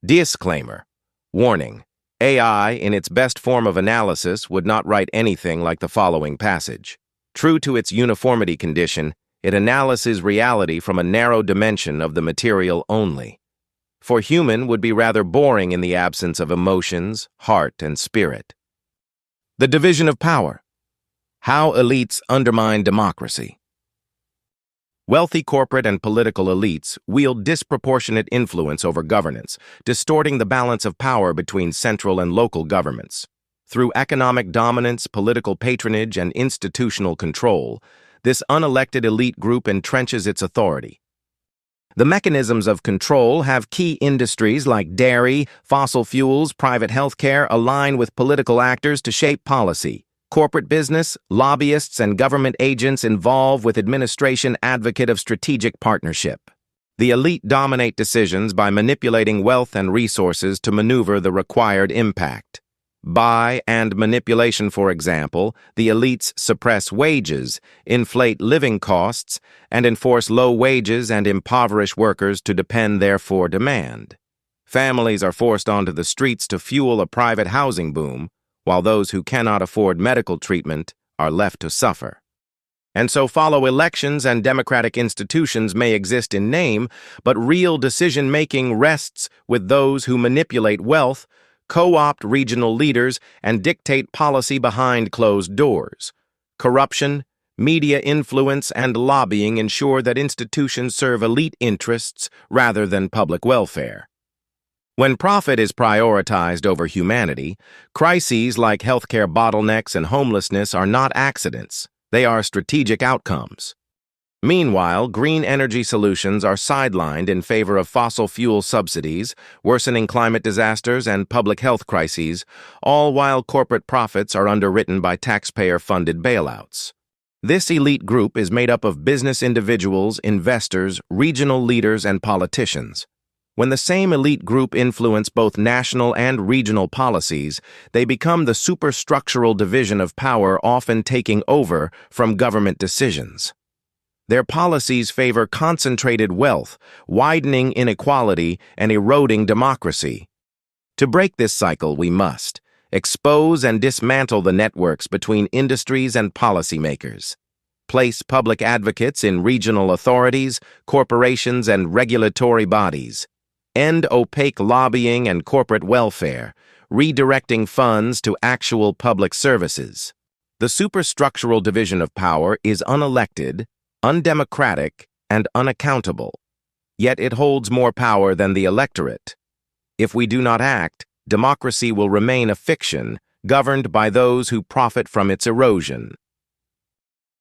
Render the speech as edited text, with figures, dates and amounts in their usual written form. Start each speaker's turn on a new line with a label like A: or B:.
A: Disclaimer. Warning. AI, in its best form of analysis, would not write anything like the following passage. True to its uniformity condition, it analyses reality from a narrow dimension of the material only. For human would be rather boring in the absence of emotions, heart, and spirit. The division of power. How elites undermine democracy. Wealthy corporate and political elites wield disproportionate influence over governance, distorting the balance of power between central and local governments. Through economic dominance, political patronage, and institutional control, this unelected elite group entrenches its authority. The mechanisms of control have key industries like dairy, fossil fuels, private healthcare align with political actors to shape policy. Corporate business, lobbyists, and government agents involve with administration advocate of strategic partnership. The elite dominate decisions by manipulating wealth and resources to maneuver the required impact. By and manipulation, for example, the elites suppress wages, inflate living costs, and enforce low wages and impoverish workers to depend therefore demand. Families are forced onto the streets to fuel a private housing boom, while those who cannot afford medical treatment are left to suffer. And so follow elections, and democratic institutions may exist in name, but real decision-making rests with those who manipulate wealth, co-opt regional leaders, and dictate policy behind closed doors. Corruption, media influence, and lobbying ensure that institutions serve elite interests rather than public welfare. When profit is prioritized over humanity, crises like healthcare bottlenecks and homelessness are not accidents. They are strategic outcomes. Meanwhile, green energy solutions are sidelined in favor of fossil fuel subsidies, worsening climate disasters, and public health crises, all while corporate profits are underwritten by taxpayer-funded bailouts. This elite group is made up of business individuals, investors, regional leaders, and politicians. When the same elite group influence both national and regional policies, they become the superstructural division of power, often taking over from government decisions. Their policies favor concentrated wealth, widening inequality, and eroding democracy. To break this cycle, we must expose and dismantle the networks between industries and policymakers. Place public advocates in regional authorities, corporations, and regulatory bodies. End opaque lobbying and corporate welfare, redirecting funds to actual public services. The superstructural division of power is unelected, undemocratic, and unaccountable. Yet it holds more power than the electorate. If we do not act, democracy will remain a fiction, governed by those who profit from its erosion.